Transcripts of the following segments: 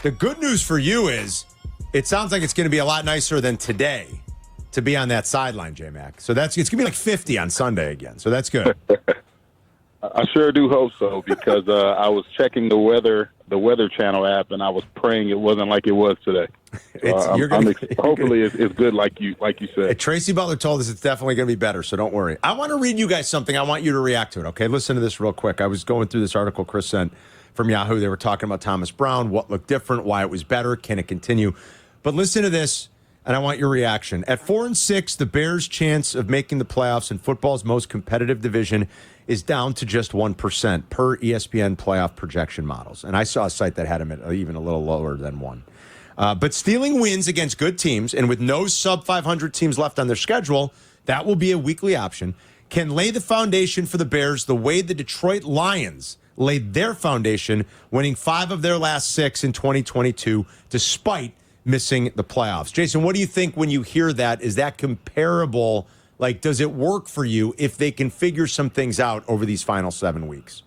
The good news for you is it sounds like it's going to be a lot nicer than today to be on that sideline, J-Mac. So it's going to be like 50 on Sunday again. So that's good. I sure do hope so, because I was checking the weather channel app, and I was praying it wasn't like it was today. Hopefully it's good like you said. Tracy Butler told us it's definitely going to be better, so don't worry. I want to read you guys something. I want you to react to it, okay? Listen to this real quick. I was going through this article Chris sent from Yahoo. They were talking about Thomas Brown, what looked different, why it was better, can it continue? But listen to this, and I want your reaction. At 4-6, the Bears' chance of making the playoffs in football's most competitive division is down to just 1% per ESPN playoff projection models. And I saw a site that had him at even a little lower than 1. But stealing wins against good teams, and with no sub-500 teams left on their schedule, that will be a weekly option, can lay the foundation for the Bears the way the Detroit Lions laid their foundation, winning 5 of their last 6 in 2022, despite missing the playoffs. Jason, what do you think when you hear that? Is that comparable? Like, does it work for you if they can figure some things out over these final 7 weeks?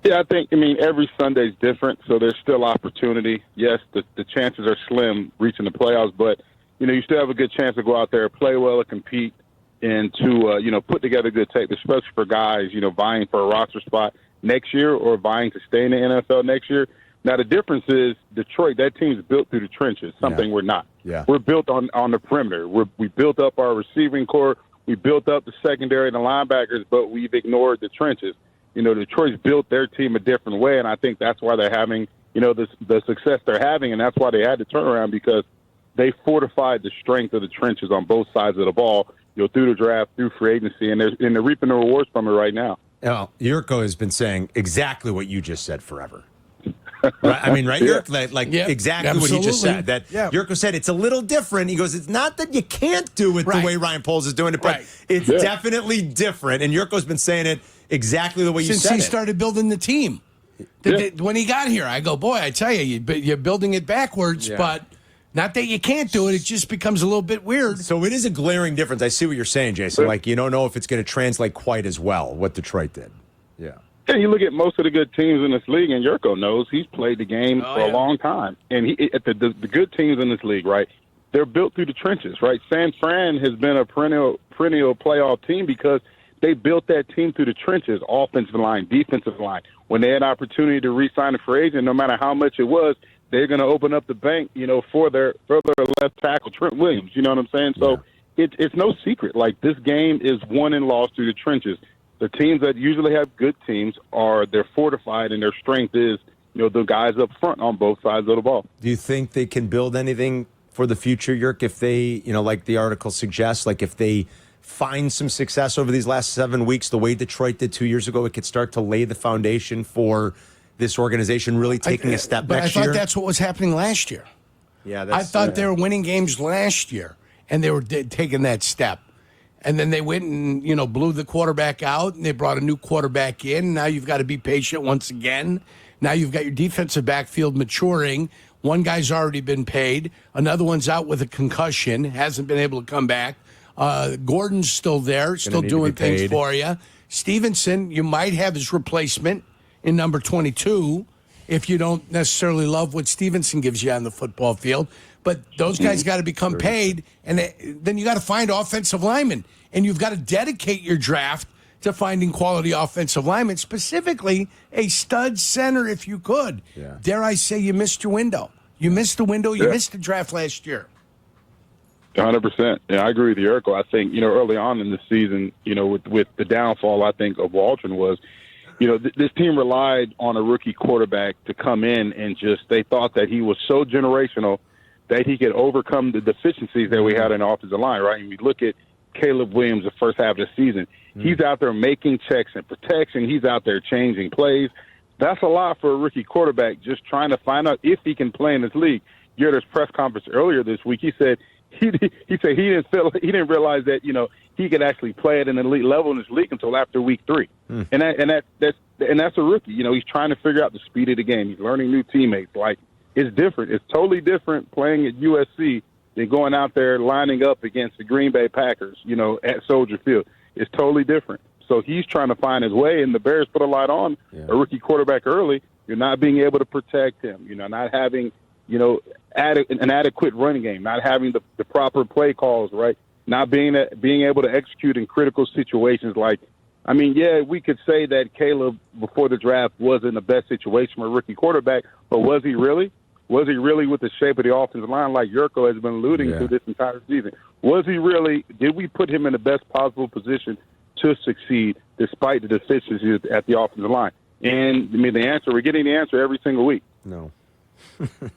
Yeah, every Sunday's different, so there's still opportunity. Yes, the chances are slim reaching the playoffs, but, you still have a good chance to go out there, play well, and compete, and to, put together good tape, especially for guys, vying for a roster spot next year or vying to stay in the NFL next year. Now, the difference is Detroit, that team's built through the trenches, something we're not. Yeah. We're built on the perimeter. We built up our receiving core. We built up the secondary and the linebackers, but we've ignored the trenches. Detroit's built their team a different way, and I think that's why they're having, the success they're having, and that's why they had to turn around, because they fortified the strength of the trenches on both sides of the ball, through the draft, through free agency, and they're reaping the rewards from it right now. Well, Jurko has been saying exactly what you just said forever. Right? Right? Yeah. Exactly what he just said. Jurko said it's a little different. He goes, it's not that you can't do it the way Ryan Poles is doing it, but it's definitely different. And Jurko's been saying it exactly the way you said it. Since he started building the team. When he got here, I go, boy, I tell you, you're building it backwards, but not that you can't do it. It just becomes a little bit weird. So it is a glaring difference. I see what you're saying, Jason. Like, you don't know if it's going to translate quite as well, what Detroit did. Yeah. Yeah, you look at most of the good teams in this league, and Jurko knows he's played the game for a long time. And the good teams in this league, right, they're built through the trenches, right? San Fran has been a perennial playoff team because they built that team through the trenches, offensive line, defensive line. When they had an opportunity to re-sign a free agent, no matter how much it was, they're going to open up the bank, for their left tackle, Trent Williams. You know what I'm saying? So it's no secret. Like, this game is won and lost through the trenches. The teams that usually have good teams they're fortified, and their strength is, the guys up front on both sides of the ball. Do you think they can build anything for the future, Jurk, if they, like the article suggests, like if they find some success over these last 7 weeks, the way Detroit did 2 years ago, it could start to lay the foundation for this organization really taking a step next year? I thought that's what was happening last year. Yeah, I thought they were winning games last year, and they were taking that step. And then they went and, blew the quarterback out, and they brought a new quarterback in. Now you've got to be patient once again. Now you've got your defensive backfield maturing. One guy's already been paid. Another one's out with a concussion, hasn't been able to come back. Gordon's still there, still doing things for you. Stevenson, you might have his replacement in number 22 if you don't necessarily love what Stevenson gives you on the football field. But those guys got to become paid, and then you got to find offensive linemen. And you've got to dedicate your draft to finding quality offensive linemen, specifically a stud center if you could. Yeah. Dare I say you missed your window. You missed the window. You missed the draft last year. 100%. Yeah, I agree with you, Jurko. I think, early on in the season, with the downfall, I think, of Waldron was, this team relied on a rookie quarterback to come in and they thought that he was so generational that he could overcome the deficiencies that we had in the offensive line, right? And we look at Caleb Williams the first half of the season. He's out there making checks and protection. He's out there changing plays. That's a lot for a rookie quarterback, just trying to find out if he can play in this league. You heard his press conference earlier this week. He said he didn't realize that he could actually play at an elite level in this league until after week 3. And that's a rookie. He's trying to figure out the speed of the game. He's learning new teammates. Like, it's different. It's totally different playing at USC than going out there lining up against the Green Bay Packers, at Soldier Field. It's totally different. So he's trying to find his way, and the Bears put a lot on a rookie quarterback early, You're not being able to protect him. Not having, an adequate running game, not having the proper play calls, right? Not being able to execute in critical situations. We could say that Caleb before the draft was in the best situation for a rookie quarterback, but was he really? Was he really with the shape of the offensive line like Jurko has been alluding to this entire season? Was he really? Did we put him in the best possible position to succeed despite the deficiencies at the offensive line? And, we're getting the answer every single week. No.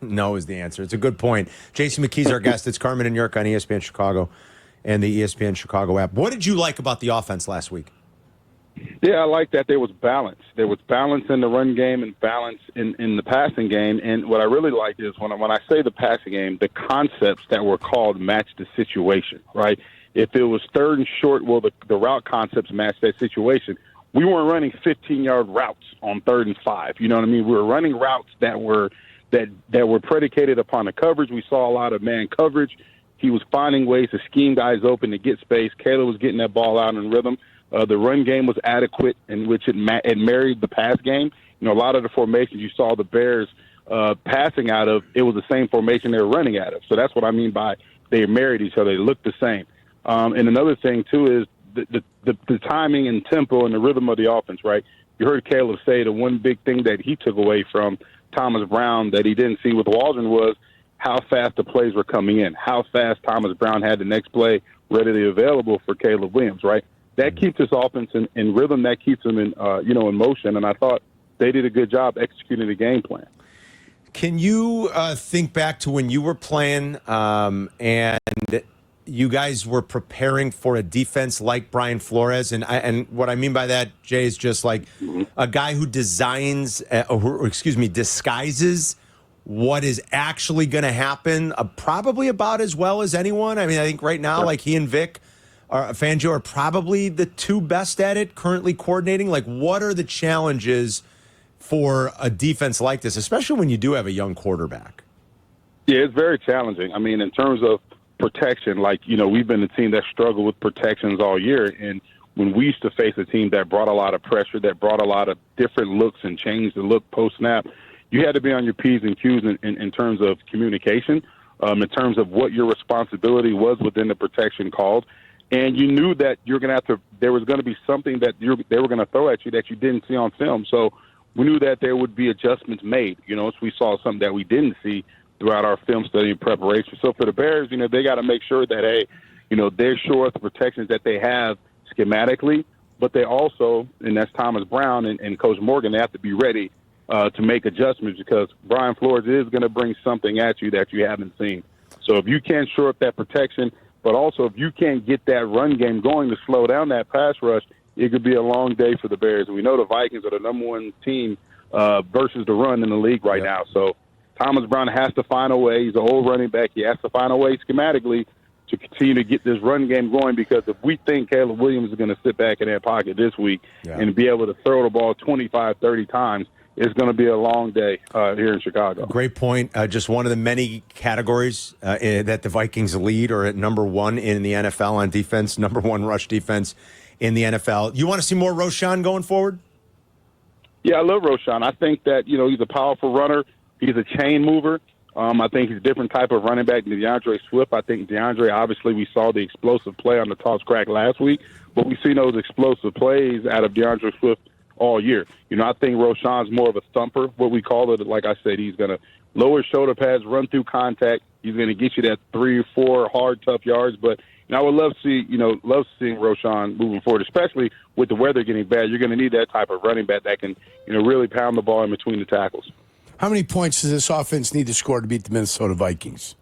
No is the answer. It's a good point. Jason McKie's our guest. It's Carmen and Jurko on ESPN Chicago and the ESPN Chicago app. What did you like about the offense last week? Yeah, I like that there was balance. There was balance in the run game and balance in the passing game. And what I really liked is when I say the passing game, the concepts that were called matched the situation, right? If it was third and short, well, the route concepts matched that situation. We weren't running 15-yard routes on 3rd and 5. You know what I mean? We were running routes that were predicated upon the coverage. We saw a lot of man coverage. He was finding ways to scheme guys open to get space. Caleb was getting that ball out in rhythm. The run game was adequate, in which it married the pass game. A lot of the formations you saw the Bears passing out of, it was the same formation they were running out of. So that's what I mean by they married each other. They looked the same. And another thing, too, is the timing and tempo and the rhythm of the offense, right? You heard Caleb say the one big thing that he took away from Thomas Brown that he didn't see with Waldron was how fast the plays were coming in, how fast Thomas Brown had the next play readily available for Caleb Williams, right? That keeps this offense in rhythm. That keeps them in motion. And I thought they did a good job executing the game plan. Can you think back to when you were playing and you guys were preparing for a defense like Brian Flores? And what I mean by that, Jay, is just like a guy who disguises what is actually going to happen probably about as well as anyone. I think right now, like he and Vic Fangio are probably the two best at it currently coordinating. Like, what are the challenges for a defense like this, especially when you do have a young quarterback? Yeah, it's very challenging. In terms of protection, we've been a team that struggled with protections all year. And when we used to face a team that brought a lot of pressure, that brought a lot of different looks and changed the look post-snap, you had to be on your P's and Q's in terms of communication, in terms of what your responsibility was within the protection called. And you knew that you're going to have to. There was going to be something that they were going to throw at you that you didn't see on film. So we knew that there would be adjustments made. So we saw something that we didn't see throughout our film study and preparation. So for the Bears, they got to make sure that they're sure of the protections that they have schematically, but they also, and that's Thomas Brown and Coach Morgan, they have to be ready to make adjustments because Brian Flores is going to bring something at you that you haven't seen. So if you can't shore up that protection. But also, if you can't get that run game going to slow down that pass rush, it could be a long day for the Bears. And we know the Vikings are the number one team versus the run in the league right now. So Thomas Brown has to find a way. He's an old running back. He has to find a way schematically to continue to get this run game going because if we think Caleb Williams is going to sit back in that pocket this week and be able to throw the ball 25, 30 times, it's going to be a long day here in Chicago. Great point. Just one of the many categories that the Vikings lead or at number one in the NFL on defense, number one rush defense in the NFL. You want to see more Roschon going forward? Yeah, I love Roschon. I think that, he's a powerful runner. He's a chain mover. I think he's a different type of running back than DeAndre Swift. I think DeAndre, obviously, we saw the explosive play on the toss crack last week, but we've seen those explosive plays out of DeAndre Swift all year. I think Roschon's more of a thumper, what we call it. Like I said, he's going to lower shoulder pads, run through contact. He's going to get you that 3 or 4 hard, tough yards. But I would love to see, love seeing Roschon moving forward, especially with the weather getting bad. You're going to need that type of running back that can, really pound the ball in between the tackles. How many points does this offense need to score to beat the Minnesota Vikings?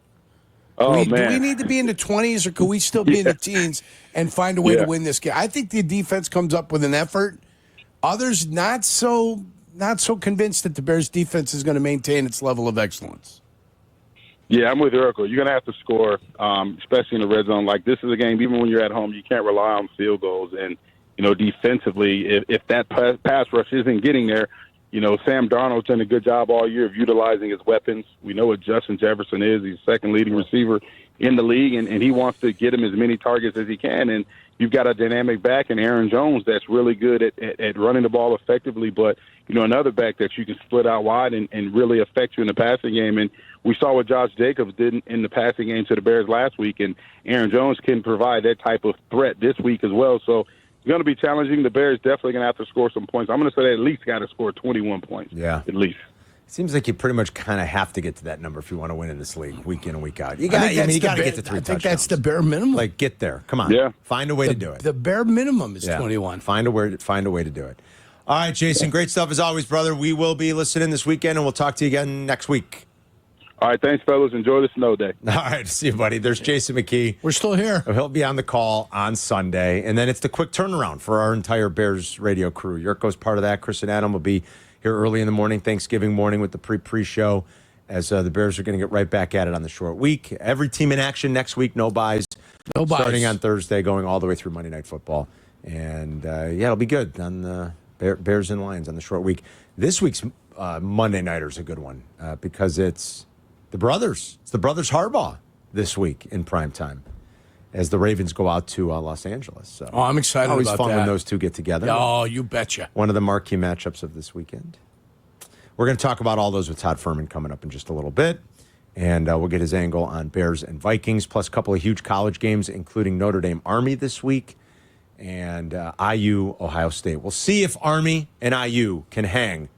Man. Do we need to be in the 20s or could we still be in the teens and find a way to win this game? I think the defense comes up with an effort. Others not so convinced that the Bears' defense is going to maintain its level of excellence. Yeah, I'm with Jurko. You're going to have to score, especially in the red zone. Like, this is a game, even when you're at home, you can't rely on field goals. And, defensively, if that pass rush isn't getting there, Sam Darnold's done a good job all year of utilizing his weapons. We know what Justin Jefferson is. He's the second leading receiver in the league, and he wants to get him as many targets as he can. And, you've got a dynamic back in Aaron Jones that's really good at running the ball effectively, but, another back that you can split out wide and really affect you in the passing game. And we saw what Josh Jacobs did in the passing game to the Bears last week, and Aaron Jones can provide that type of threat this week as well. So it's going to be challenging. The Bears definitely going to have to score some points. I'm going to say they at least got to score 21 points. Yeah. At least. Seems like you pretty much kind of have to get to that number if you want to win in this league, week in and week out. You got to get to 3 touchdowns. I think that's the bare minimum. Like, get there. Come on. Yeah. Find a way to do it. The bare minimum is 21. Find a way to do it. All right, Jason, great stuff as always, brother. We will be listening this weekend, and we'll talk to you again next week. All right, thanks, fellas. Enjoy the snow day. All right, see you, buddy. There's Jason McKie. We're still here. He'll be on the call on Sunday, and then it's the quick turnaround for our entire Bears radio crew. Yurko's part of that. Chris and Adam will be here early in the morning, Thanksgiving morning, with the pre-show, as the Bears are going to get right back at it on the short week. Every team in action next week, no buys. No buys. Starting on Thursday, going all the way through Monday Night Football. And, it'll be good on the Bears and Lions on the short week. This week's Monday Nighter is a good one because it's the brothers. It's the brothers Harbaugh this week in prime time as the Ravens go out to Los Angeles. So I'm excited always about fun that. when those two get together. Oh, you betcha. One of the marquee matchups of this weekend. We're going to talk about all those with Todd Furman coming up in just a little bit. And we'll get his angle on Bears and Vikings, plus a couple of huge college games, including Notre Dame Army this week and IU Ohio State. We'll see if Army and IU can hang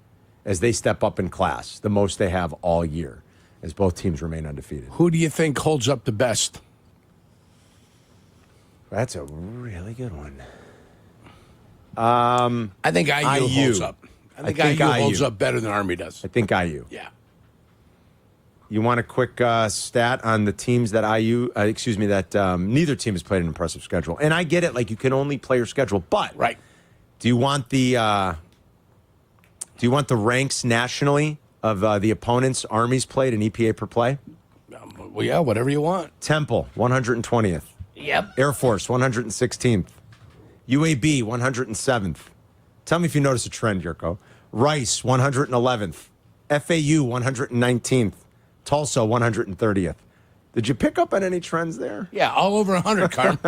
as they step up in class, the most they have all year, as both teams remain undefeated. Who do you think holds up the best? That's a really good one. I think IU holds up. I think IU holds up better than Army does. I think IU. Yeah. You want a quick stat on the teams that neither team has played an impressive schedule. And I get it, like you can only play your schedule, but right. Do you want the ranks nationally of the opponents Army's played in EPA per play? Well, yeah, whatever you want. Temple, 120th. Yep. Air Force, 116th. UAB, 107th. Tell me if you notice a trend, Jurko. Rice, 111th. FAU, 119th. Tulsa, 130th. Did you pick up on any trends there? Yeah, all over 100, Carm.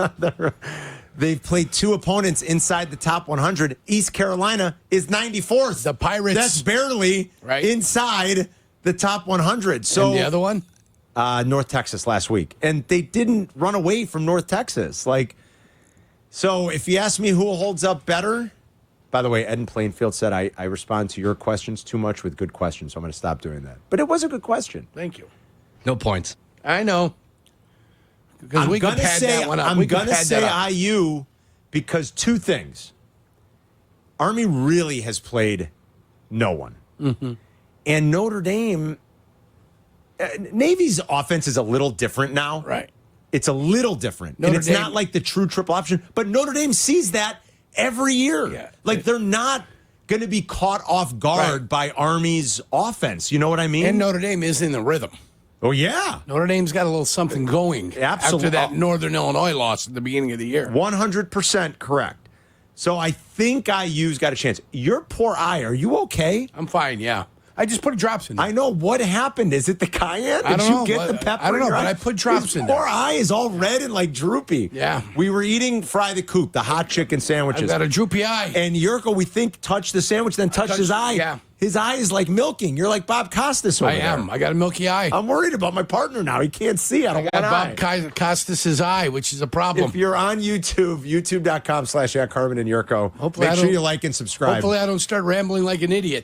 They've played 2 opponents inside the top 100. East Carolina is 94th. The Pirates. That's barely inside the top 100. So and the other one? North Texas last week. And they didn't run away from North Texas. So if you ask me who holds up better, by the way, Ed in Plainfield said I respond to your questions too much with good questions, so I'm going to stop doing that. But it was a good question. Thank you. No points. I know. Because we can pad that one up. I'm going to say IU because 2 things. Army really has played no one. Mm-hmm. And Notre Dame, Navy's offense is a little different now. Right. It's a little different. And it's not like the true triple option. But Notre Dame sees that every year. Yeah. They're not going to be caught off guard by Army's offense. You know what I mean? And Notre Dame is in the rhythm. Oh, yeah. Notre Dame's got a little something going after that Northern Illinois loss at the beginning of the year. 100% correct. So I think IU's got a chance. Your poor eye, are you okay? I'm fine, yeah. I just put drops in there. I know. What happened? Is it the cayenne? I don't know. Did you get the pepper? I don't know, in your but eye? I put drops in there. Poor eye is all red and droopy. Yeah. We were eating Fry the Coop, the hot chicken sandwiches. I've got a droopy eye. And Yurko, we think, touched the sandwich, then touched his eye. Yeah. His eye is like milking. You're like Bob Costas over there. I am. I got a milky eye. I'm worried about my partner now. He can't see. I got Bob Costas' eye, which is a problem. If you're on YouTube, youtube.com/@Carmen and Jurko, Hopefully make sure you like and subscribe. Hopefully I don't start rambling like an idiot.